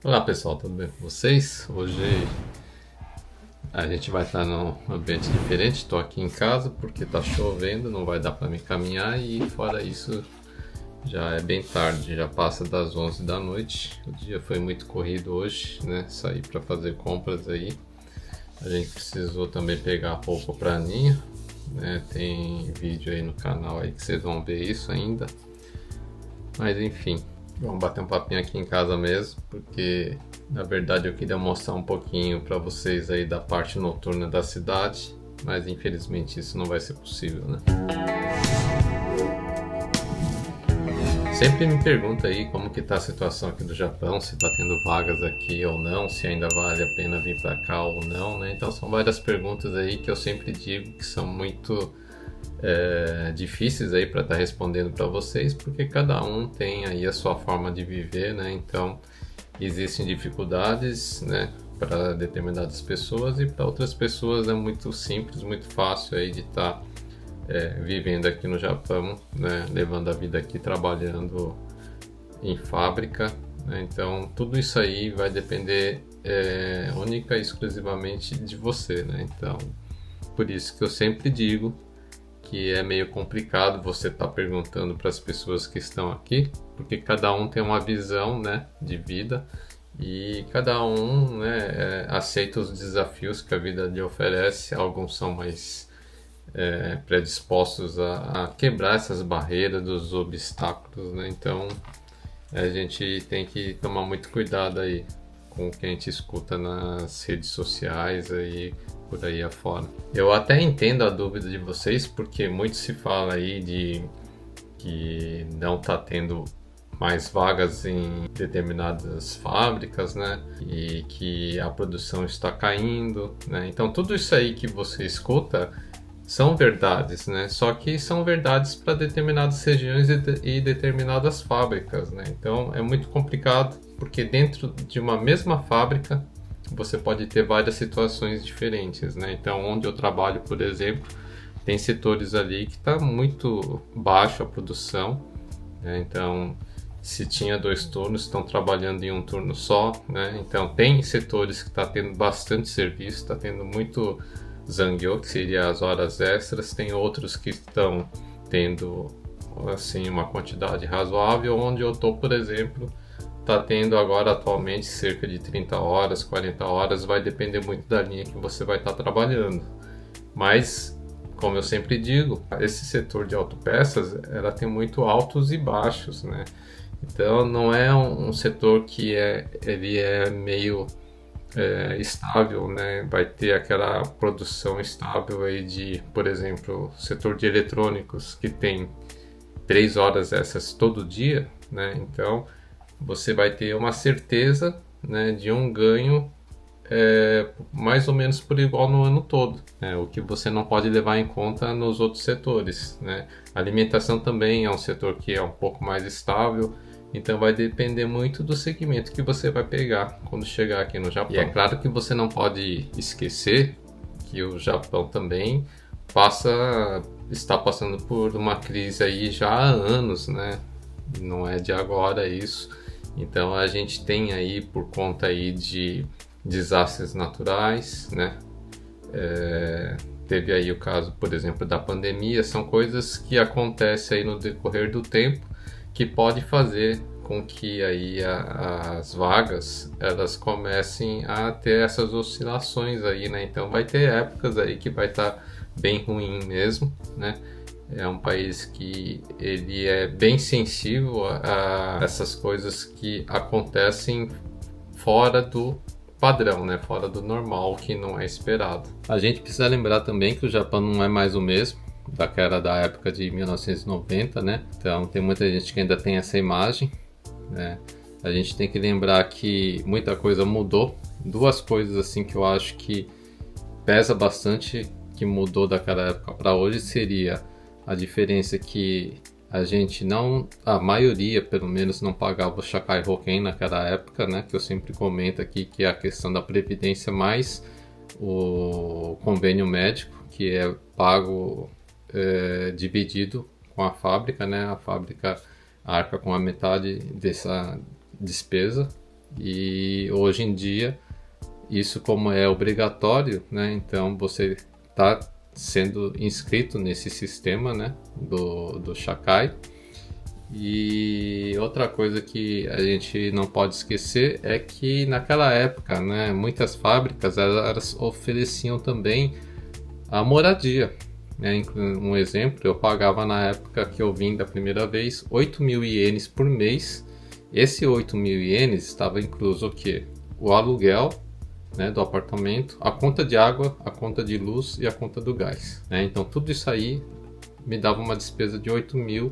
Olá pessoal, tudo bem com vocês? Hoje a gente vai estar num ambiente diferente. Estou aqui em casa porque está chovendo, não vai dar para me caminhar e fora isso já é bem tarde, já passa das 11 da noite. O dia foi muito corrido hoje, né? Saí para fazer compras aí. A gente precisou também pegar roupa para a Aninha, né? Tem vídeo aí no canal aí que vocês vão ver isso ainda. Mas enfim, vamos bater um papinho aqui em casa mesmo, porque na verdade eu queria mostrar um pouquinho para vocês aí da parte noturna da cidade, mas infelizmente isso não vai ser possível, né? Sempre me pergunta aí como que tá a situação aqui do Japão, se tá tendo vagas aqui ou não, se ainda vale a pena vir para cá ou não, né? Então são várias perguntas aí que eu sempre digo que são muito difíceis aí para estar respondendo para vocês, porque cada um tem aí a sua forma de viver, né? Então existem dificuldades, né, para determinadas pessoas e para outras pessoas é muito simples, muito fácil aí de estar vivendo aqui no Japão, né, levando a vida aqui, trabalhando em fábrica, né? Então tudo isso aí vai depender única e exclusivamente de você, né? Então por isso que eu sempre digo que é meio complicado você estar perguntando para as pessoas que estão aqui, porque cada um tem uma visão, né, de vida e cada um, né, aceita os desafios que a vida lhe oferece. Alguns são mais predispostos a quebrar essas barreiras dos obstáculos, né? Então a gente tem que tomar muito cuidado aí com o que a gente escuta nas redes sociais aí por aí afora. Eu até entendo a dúvida de vocês, porque muito se fala aí de que não está tendo mais vagas em determinadas fábricas, né? E que a produção está caindo, né? Então tudo isso aí que você escuta são verdades, né? Só que são verdades para determinadas regiões e determinadas fábricas, né? Então é muito complicado porque dentro de uma mesma fábrica você pode ter várias situações diferentes, né? Então onde eu trabalho, por exemplo, tem setores ali que está muito baixo a produção, né? Então se tinha dois turnos, estão trabalhando em um turno só, né? Então tem setores que está tendo bastante serviço, está tendo muito Zangyo, que seria as horas extras, tem outros que estão tendo assim uma quantidade razoável, onde eu estou, por exemplo, está tendo agora atualmente cerca de 30 horas, 40 horas, vai depender muito da linha que você vai estar trabalhando. Mas, como eu sempre digo, esse setor de autopeças, ela tem muito altos e baixos, né? Então não é um setor que ele é meio estável, né? Vai ter aquela produção estável aí de, por exemplo, setor de eletrônicos que tem 3 horas essas todo dia, né? Então você vai ter uma certeza, né, de um ganho mais ou menos por igual no ano todo, né? O que você não pode levar em conta nos outros setores, né? A alimentação também é um setor que é um pouco mais estável, então vai depender muito do segmento que você vai pegar quando chegar aqui no Japão. E é claro que você não pode esquecer que o Japão também está passando por uma crise aí já há anos, né? Não é de agora isso. Então a gente tem aí por conta aí de desastres naturais, né? Teve aí o caso, por exemplo, da pandemia. São coisas que acontecem aí no decorrer do tempo que pode fazer com que aí as vagas elas comecem a ter essas oscilações aí, né? Então vai ter épocas aí que vai estar bem ruim mesmo, né? É um país que ele é bem sensível a essas coisas que acontecem fora do padrão, né? Fora do normal, que não é esperado. A gente precisa lembrar também que o Japão não é mais o mesmo daquela da época de 1990, né? Então tem muita gente que ainda tem essa imagem, né? A gente tem que lembrar que muita coisa mudou. Duas coisas assim que eu acho que pesa bastante que mudou daquela época para hoje seria a diferença que a gente não, a maioria pelo menos não pagava o Shakai Hoken naquela época, né? Que eu sempre comento aqui que é a questão da previdência mais o convênio médico que é pago dividido com a fábrica, né? A fábrica arca com a metade dessa despesa, E hoje em dia, isso como é obrigatório, né? Então você está sendo inscrito nesse sistema, né? Do Shakai. E outra coisa que a gente não pode esquecer é que naquela época, né, muitas fábricas elas ofereciam também a moradia. Né? Um exemplo, eu pagava na época que eu vim da primeira vez 8.000 ienes por mês. Esse 8.000 ienes estava incluso o quê? O aluguel, né, do apartamento, a conta de água, a conta de luz e a conta do gás. Né? Então tudo isso aí me dava uma despesa de 8.000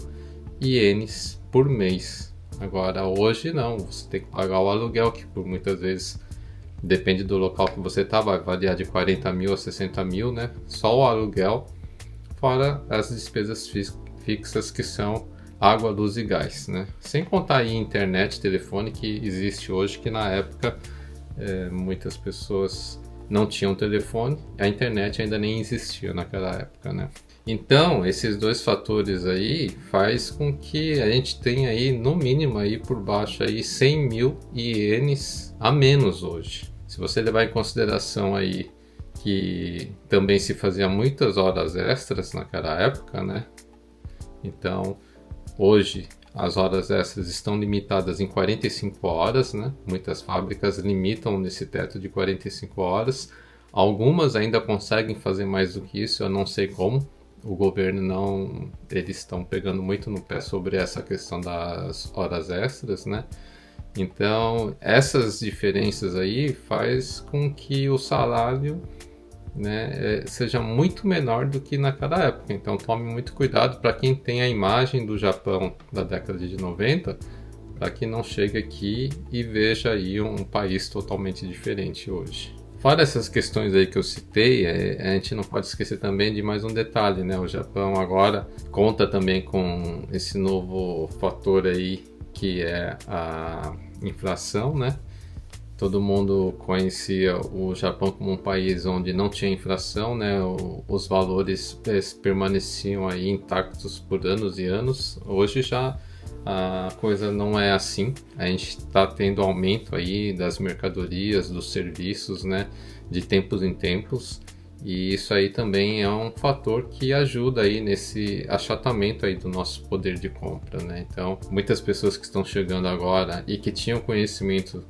ienes por mês. Agora hoje não, você tem que pagar o aluguel, que por muitas vezes depende do local que você está, vai variar de 40.000 a 60.000, né? Só o aluguel, fora as despesas fixas que são água, luz e gás, né? Sem contar aí internet, telefone que existe hoje, que na época muitas pessoas não tinham telefone, a internet ainda nem existia naquela época, né? Então, esses dois fatores aí faz com que a gente tenha aí, no mínimo aí por baixo aí 100.000 ienes a menos hoje. Se você levar em consideração aí que também se fazia muitas horas extras naquela época, né? Então, hoje as horas extras estão limitadas em 45 horas, né? Muitas fábricas limitam nesse teto de 45 horas. Algumas ainda conseguem fazer mais do que isso, eu não sei como. O governo não, eles estão pegando muito no pé sobre essa questão das horas extras, né? Então, essas diferenças aí faz com que o salário, né, seja muito menor do que naquela época. Então, tome muito cuidado para quem tem a imagem do Japão da década de 90, para que não chegue aqui e veja aí um país totalmente diferente hoje. Fora essas questões aí que eu citei, a gente não pode esquecer também de mais um detalhe, né? O Japão agora conta também com esse novo fator aí que é a inflação, né? Todo mundo conhecia o Japão como um país onde não tinha inflação, né? Os valores permaneciam aí intactos por anos e anos. Hoje já a coisa não é assim. A gente está tendo aumento aí das mercadorias, dos serviços, né? De tempos em tempos. E isso aí também é um fator que ajuda aí nesse achatamento aí do nosso poder de compra, né? Então, muitas pessoas que estão chegando agora e que tinham conhecimento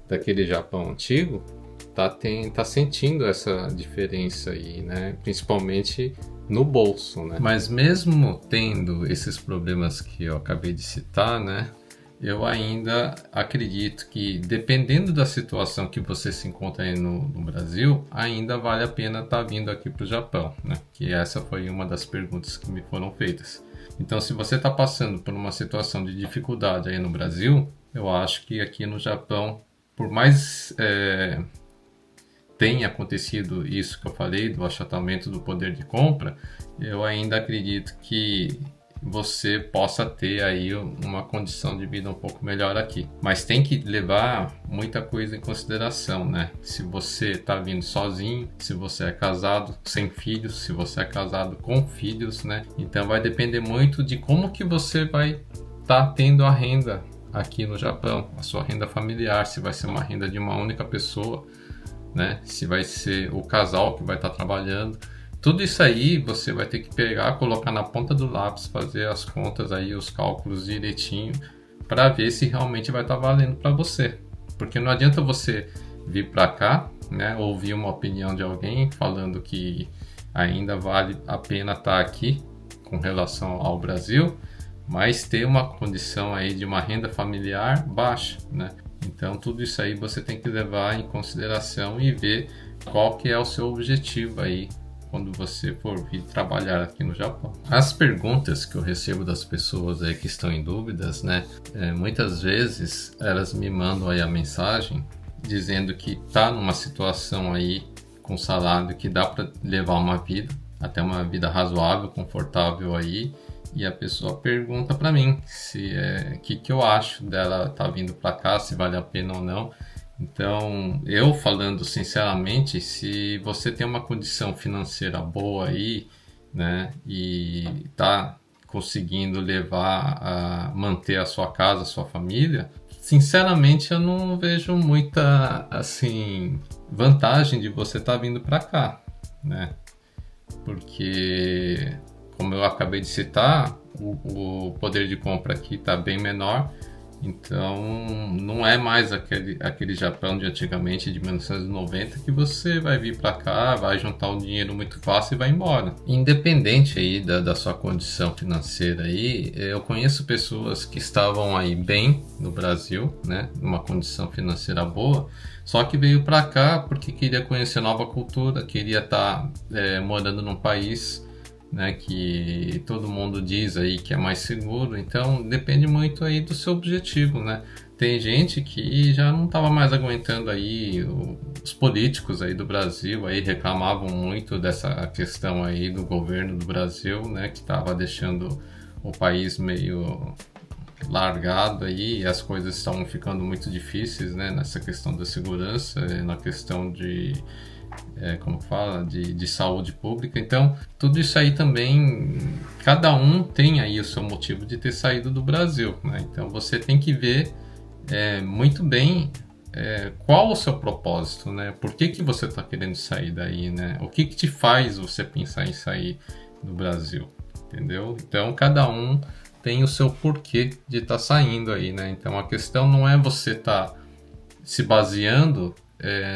daquele Japão antigo, tá sentindo essa diferença aí, né? Principalmente no bolso, né? Mas mesmo tendo esses problemas que eu acabei de citar, né? Eu ainda acredito que, dependendo da situação que você se encontra aí no Brasil, ainda vale a pena estar vindo aqui para o Japão, né? Que essa foi uma das perguntas que me foram feitas. Então, se você está passando por uma situação de dificuldade aí no Brasil, eu acho que aqui no Japão, por mais tenha acontecido isso que eu falei, do achatamento do poder de compra, eu ainda acredito que você possa ter aí uma condição de vida um pouco melhor aqui. Mas tem que levar muita coisa em consideração, né? Se você está vindo sozinho, se você é casado sem filhos, se você é casado com filhos, né? Então vai depender muito de como que você vai estar tendo a renda aqui no Japão, a sua renda familiar, se vai ser uma renda de uma única pessoa, né? Se vai ser o casal que vai estar trabalhando. Tudo isso aí você vai ter que pegar, colocar na ponta do lápis, fazer as contas aí, os cálculos direitinho, para ver se realmente vai estar valendo para você. Porque não adianta você vir para cá, né, ouvir uma opinião de alguém falando que ainda vale a pena estar aqui com relação ao Brasil, mas ter uma condição aí de uma renda familiar baixa, né? Então tudo isso aí você tem que levar em consideração e ver qual que é o seu objetivo aí quando você for vir trabalhar aqui no Japão. As perguntas que eu recebo das pessoas aí que estão em dúvidas, né? Muitas vezes elas me mandam aí a mensagem dizendo que está numa situação aí com salário que dá para levar uma vida, até uma vida razoável, confortável aí, e a pessoa pergunta para mim se que eu acho dela tá vindo para cá, se vale a pena ou não. Então, eu falando sinceramente, se você tem uma condição financeira boa aí, né, e tá conseguindo levar a manter a sua casa, a sua família, sinceramente, eu não vejo muita, assim, vantagem de você estar vindo para cá, né? Porque, como eu acabei de citar, o poder de compra aqui está bem menor, então não é mais aquele Japão de antigamente, de 1990, que você vai vir para cá, vai juntar um dinheiro muito fácil e vai embora. Independente aí da sua condição financeira aí, eu conheço pessoas que estavam aí bem no Brasil, né, numa condição financeira boa, só que veio para cá porque queria conhecer nova cultura, queria estar morando num país, né, que todo mundo diz aí que é mais seguro. Então depende muito aí do seu objetivo, né? Tem gente que já não estava mais aguentando aí, os políticos aí do Brasil aí reclamavam muito dessa questão aí do governo do Brasil, né, que estava deixando o país meio largado aí, e as coisas estavam ficando muito difíceis, né, nessa questão da segurança, na questão de como fala, de saúde pública. Então, tudo isso aí também, cada um tem aí o seu motivo de ter saído do Brasil, né? Então, você tem que ver muito bem qual o seu propósito, né? Por que você está querendo sair daí, né? O que te faz você pensar em sair do Brasil, entendeu? Então, cada um tem o seu porquê de estar saindo aí, né? Então, a questão não é você estar se baseando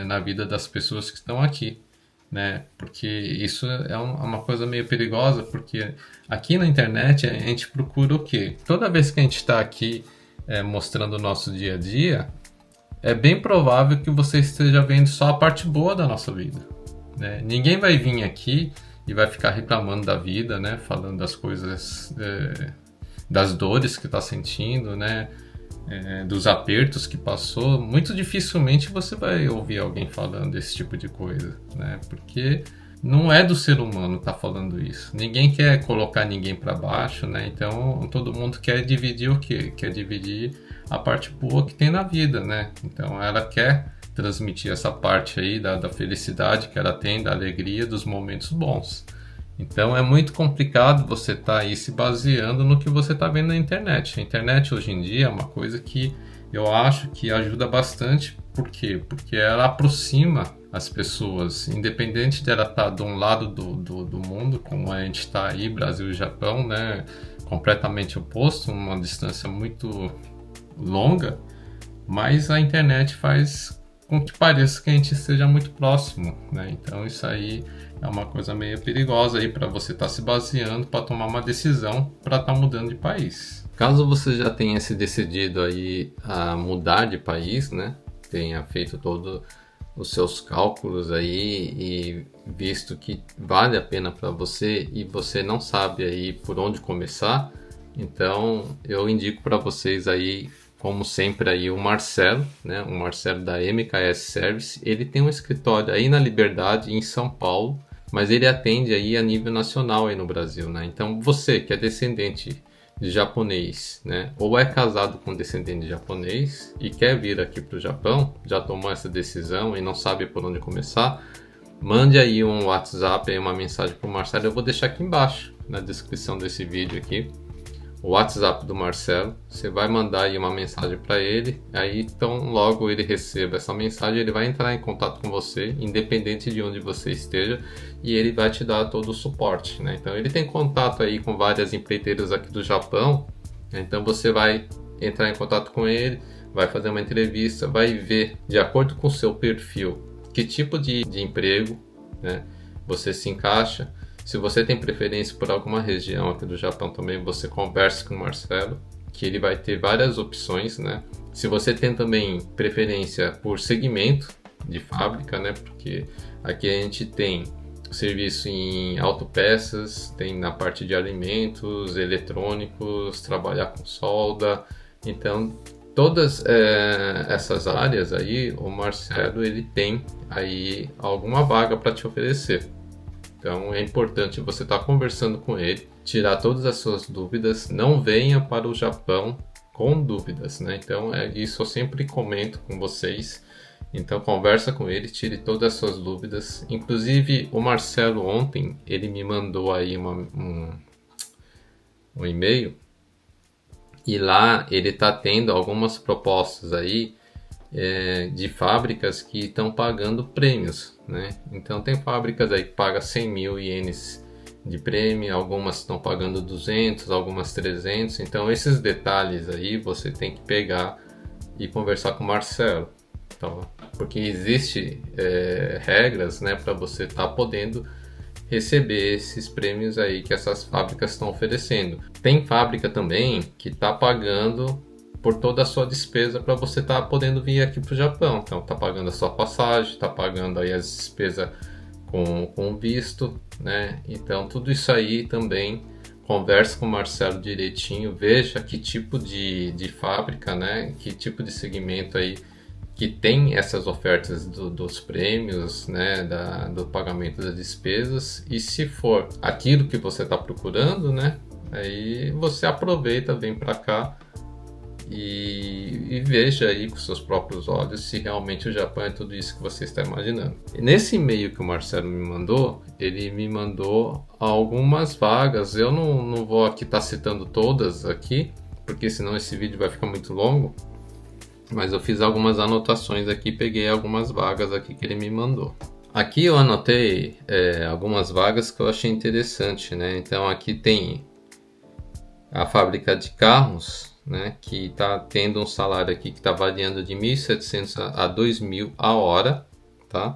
na vida das pessoas que estão aqui, né? Porque isso é uma coisa meio perigosa, porque aqui na internet a gente procura o quê? Toda vez que a gente está aqui mostrando o nosso dia a dia, é bem provável que você esteja vendo só a parte boa da nossa vida, né? Ninguém vai vir aqui e vai ficar reclamando da vida, né? Falando das coisas, das dores que está sentindo, né? Dos apertos que passou. Muito dificilmente você vai ouvir alguém falando esse tipo de coisa, né? Porque não é do ser humano estar falando isso. Ninguém quer colocar ninguém para baixo, né? Então todo mundo quer dividir o quê? Quer dividir a parte boa que tem na vida, né? Então ela quer transmitir essa parte aí da felicidade que ela tem, da alegria, dos momentos bons. Então é muito complicado você estar aí se baseando no que você está vendo na internet. A internet hoje em dia é uma coisa que eu acho que ajuda bastante. Por quê? Porque ela aproxima as pessoas, independente dela estar de um lado do mundo, como a gente está aí, Brasil e Japão, né? Completamente oposto, uma distância muito longa, mas a internet faz com que pareça que a gente esteja muito próximo, né? Então isso aí é uma coisa meio perigosa aí para você estar se baseando para tomar uma decisão para estar mudando de país. Caso você já tenha se decidido aí a mudar de país, né? Tenha feito todos os seus cálculos aí e visto que vale a pena para você e você não sabe aí por onde começar, então eu indico para vocês aí, como sempre aí, o Marcelo, né? O Marcelo da MKS Service. Ele tem um escritório aí na Liberdade, em São Paulo, mas ele atende aí a nível nacional aí no Brasil, né? Então você que é descendente de japonês, né? Ou é casado com descendente de japonês e quer vir aqui para o Japão, já tomou essa decisão e não sabe por onde começar, mande aí um WhatsApp, aí uma mensagem para o Marcelo. Eu vou deixar aqui embaixo na descrição desse vídeo aqui o WhatsApp do Marcelo. Você vai mandar aí uma mensagem para ele, aí então logo ele receba essa mensagem, ele vai entrar em contato com você, independente de onde você esteja, e ele vai te dar todo o suporte, né? Então ele tem contato aí com várias empreiteiras aqui do Japão, então você vai entrar em contato com ele, vai fazer uma entrevista, vai ver de acordo com o seu perfil que tipo de emprego, né, você se encaixa. Se você tem preferência por alguma região aqui do Japão também, você conversa com o Marcelo, que ele vai ter várias opções, né? Se você tem também preferência por segmento de fábrica, né? Porque aqui a gente tem serviço em autopeças, tem na parte de alimentos, eletrônicos, trabalhar com solda. Então, todas essas áreas aí, o Marcelo ele tem aí alguma vaga para te oferecer. Então é importante você estar conversando com ele, tirar todas as suas dúvidas. Não venha para o Japão com dúvidas, né? Então isso eu sempre comento com vocês. Então conversa com ele, tire todas as suas dúvidas. Inclusive o Marcelo ontem, ele me mandou aí um e-mail E lá ele está tendo algumas propostas aí de fábricas que estão pagando prêmios, né? Então tem fábricas aí que pagam 100 mil ienes de prêmio, algumas estão pagando 200, algumas 300. Então esses detalhes aí você tem que pegar e conversar com o Marcelo, tá? Porque existe regras, né, para você estar podendo receber esses prêmios aí que essas fábricas estão oferecendo. Tem fábrica também que está pagando por toda a sua despesa para você estar podendo vir aqui para o Japão. Então está pagando a sua passagem, está pagando aí as despesas com visto, né? Então tudo isso aí também converse com o Marcelo direitinho, veja que tipo de fábrica, né? Que tipo de segmento aí que tem essas ofertas dos prêmios, né, do pagamento das despesas, e se for aquilo que você está procurando, né, aí você aproveita, vem para cá e veja aí com seus próprios olhos se realmente o Japão é tudo isso que você está imaginando. E nesse e-mail que o Marcelo me mandou, ele me mandou algumas vagas. Eu não vou aqui estar citando todas aqui, porque senão esse vídeo vai ficar muito longo. Mas eu fiz algumas anotações aqui, peguei algumas vagas aqui que ele me mandou. Aqui eu anotei algumas vagas que eu achei interessante, né? Então aqui tem a fábrica de carros, né? Que está tendo um salário aqui que está variando de 1.700 a 2.000 a hora, tá?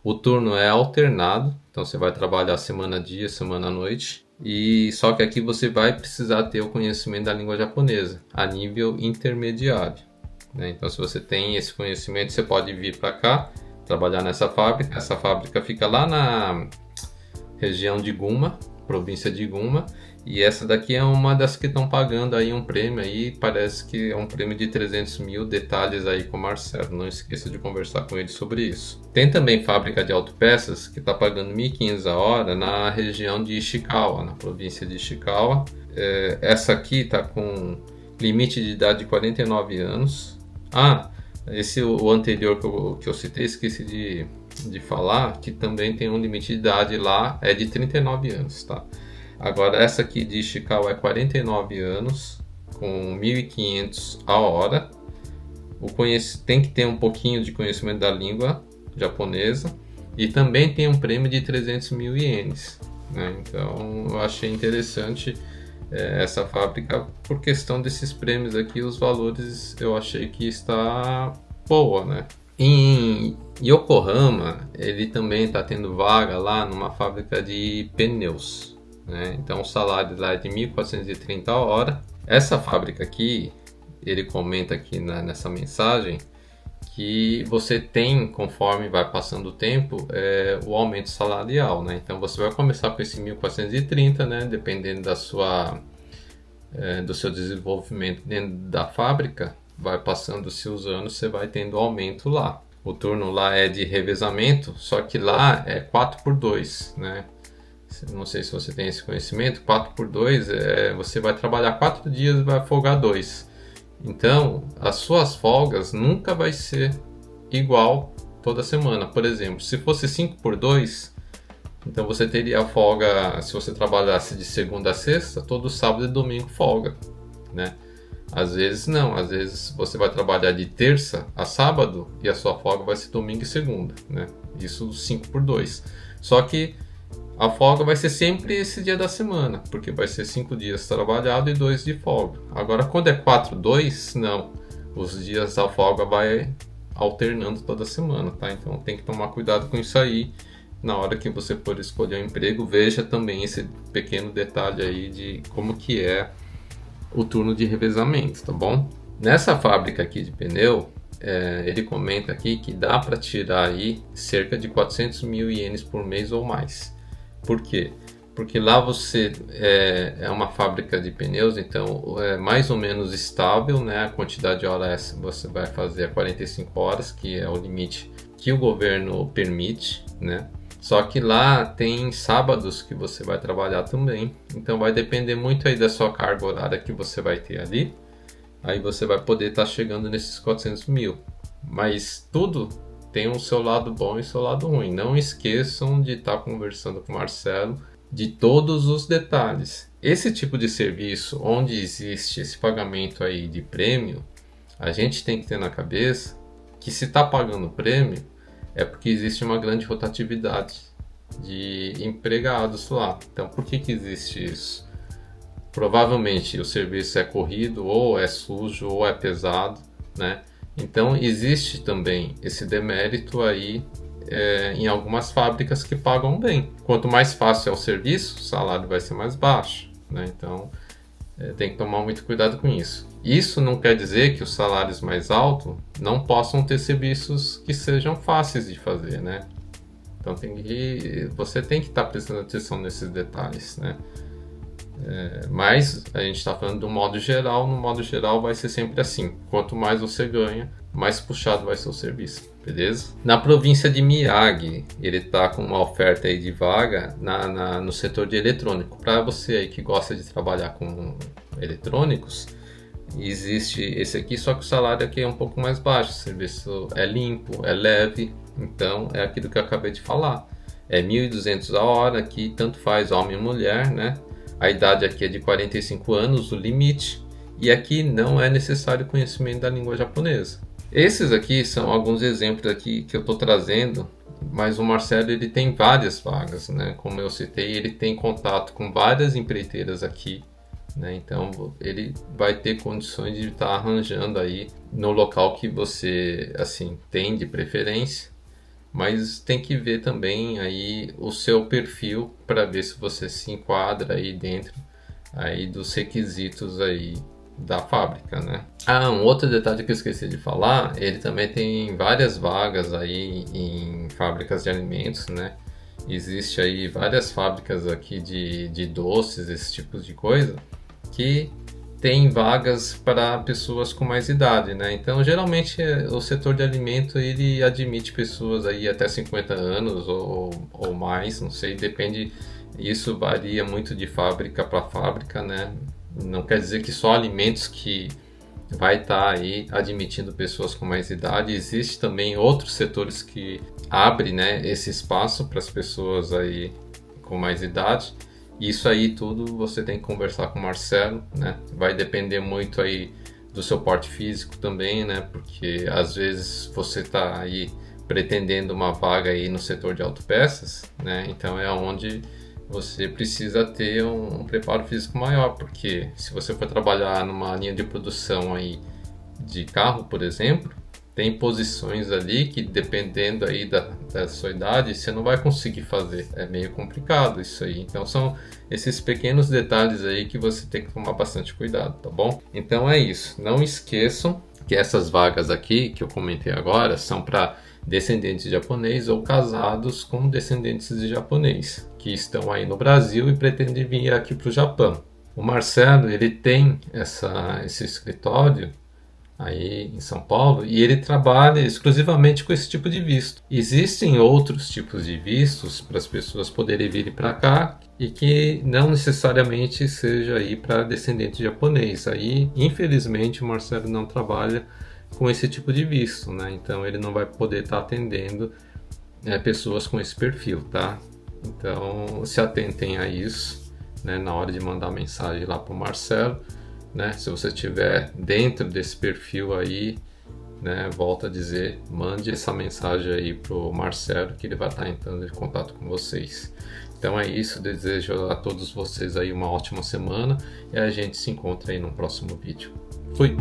O turno é alternado, então você vai trabalhar semana dia, semana noite. E só que aqui você vai precisar ter o conhecimento da língua japonesa a nível intermediário. Então, se você tem esse conhecimento, você pode vir para cá, trabalhar nessa fábrica. Essa fábrica fica lá na região de Guma, província de Guma. E essa daqui é uma das que estão pagando aí um prêmio aí, parece que é um prêmio de 300 mil. Detalhes aí com o Marcelo, não esqueça de conversar com ele sobre isso. Tem também fábrica de autopeças que está pagando 1.500 a hora na região de Ishikawa, na província de Ishikawa. Essa aqui está com limite de idade de 49 anos. O anterior que eu citei, esqueci de falar, que também tem um limite de idade lá, é de 39 anos, tá? Agora, essa aqui de Ishikawa é 49 anos, com 1.500 a hora. Tem que ter um pouquinho de conhecimento da língua japonesa e também tem um prêmio de 300 mil ienes, né? Então, eu achei interessante essa fábrica por questão desses prêmios aqui. Os valores eu achei que está boa, né? Em Yokohama ele também está tendo vaga lá numa fábrica de pneus, né? Então o salário lá é de 1.430 a hora. Essa fábrica aqui, ele comenta aqui nessa mensagem que você tem, conforme vai passando o tempo, o aumento salarial, né? Então você vai começar com esse 1.430, né? Dependendo do seu desenvolvimento dentro da fábrica, vai passando-se os anos, você vai tendo aumento lá. O turno lá é de revezamento, só que lá é 4x2, né? Não sei se você tem esse conhecimento. 4x2 você vai trabalhar 4 dias e vai folgar 2. Então, as suas folgas nunca vai ser igual toda semana. Por exemplo, se fosse 5x2, então você teria folga, se você trabalhasse de segunda a sexta, todo sábado e domingo folga, né? Às vezes não, às vezes você vai trabalhar de terça a sábado e a sua folga vai ser domingo e segunda, né? Isso 5x2. Só que a folga vai ser sempre esse dia da semana, porque vai ser 5 dias trabalhado e 2 de folga. Agora, quando é 4x2, não. Os dias da folga vai alternando toda semana, tá? Então tem que tomar cuidado com isso aí. Na hora que você for escolher um emprego, veja também esse pequeno detalhe aí de como que é o turno de revezamento, tá bom? Nessa fábrica aqui de pneu, ele comenta aqui que dá para tirar aí cerca de 400 mil ienes por mês ou mais. Por quê? Porque lá você é uma fábrica de pneus, então é mais ou menos estável, né? A quantidade de horas você vai fazer é 45 horas, que é o limite que o governo permite, né? Só que lá tem sábados que você vai trabalhar também, então vai depender muito aí da sua carga horária que você vai ter ali. Aí você vai poder estar chegando nesses 400 mil. Mas tudo tem o seu lado bom e o seu lado ruim. Não esqueçam de estar conversando com o Marcelo de todos os detalhes. esse tipo de serviço, onde existe esse pagamento aí de prêmio, a gente tem que ter na cabeça que se está pagando prêmio é porque existe uma grande rotatividade de empregados lá. Então, por que existe isso? Provavelmente o serviço é corrido, ou é sujo, ou é pesado, né? Então, existe também esse demérito aí em algumas fábricas que pagam bem. Quanto mais fácil é o serviço, o salário vai ser mais baixo, né? Então, tem que tomar muito cuidado com isso. Isso não quer dizer que os salários mais altos não possam ter serviços que sejam fáceis de fazer, né? Então você tem que estar prestando atenção nesses detalhes, né? Mas a gente está falando do modo geral. No modo geral vai ser sempre assim. Quanto mais você ganha, mais puxado vai ser o serviço, beleza? Na província de Miyagi, ele está com uma oferta aí de vaga no setor de eletrônico. Para você aí que gosta de trabalhar com eletrônicos, existe esse aqui, só que o salário aqui é um pouco mais baixo. O serviço é limpo, é leve, então é aquilo que eu acabei de falar. É 1.200 a hora aqui, tanto faz homem ou mulher, né? A idade aqui é de 45 anos, o limite, e aqui não é necessário conhecimento da língua japonesa. Esses aqui são alguns exemplos aqui que eu estou trazendo, mas o Marcelo ele tem várias vagas, né? Como eu citei, ele tem contato com várias empreiteiras aqui, né? Então ele vai ter condições de estar arranjando aí no local que você assim tem de preferência. Mas tem que ver também aí o seu perfil para ver se você se enquadra aí dentro aí dos requisitos aí da fábrica, né? Um outro detalhe que eu esqueci de falar, ele também tem várias vagas aí em fábricas de alimentos, né? Existe aí várias fábricas aqui de doces, esse tipo de coisa, que tem vagas para pessoas com mais idade, né? Então, geralmente, o setor de alimento, ele admite pessoas aí até 50 anos ou mais, não sei, depende, isso varia muito de fábrica para fábrica, né? Não quer dizer que só alimentos que vai estar aí admitindo pessoas com mais idade. Existe também outros setores que abrem, né, esse espaço para as pessoas aí com mais idade. Isso aí tudo você tem que conversar com o Marcelo, né? Vai depender muito aí do seu porte físico também, né? Porque às vezes você está aí pretendendo uma vaga aí no setor de autopeças, né? Então é onde você precisa ter um preparo físico maior, porque se você for trabalhar numa linha de produção aí de carro, por exemplo, tem posições ali que, dependendo aí da sua idade, você não vai conseguir fazer. É meio complicado isso aí. Então são esses pequenos detalhes aí que você tem que tomar bastante cuidado, tá bom? Então é isso. Não esqueçam que essas vagas aqui que eu comentei agora são para descendentes de japonês ou casados com descendentes de japonês que estão aí no Brasil e pretendem vir aqui para o Japão. O Marcelo, ele tem esse escritório aí em São Paulo, e ele trabalha exclusivamente com esse tipo de visto. Existem outros tipos de vistos para as pessoas poderem vir para cá e que não necessariamente seja aí para descendente japonês. Aí, infelizmente, o Marcelo não trabalha com esse tipo de visto, né? Então ele não vai poder estar atendendo pessoas com esse perfil, tá? Então se atentem a isso, né, na hora de mandar mensagem lá para o Marcelo. Né? Se você estiver dentro desse perfil aí, né, volto a dizer, mande essa mensagem aí pro Marcelo, que ele vai estar entrando em contato com vocês. Então é isso, desejo a todos vocês aí uma ótima semana e a gente se encontra aí no próximo vídeo. Fui!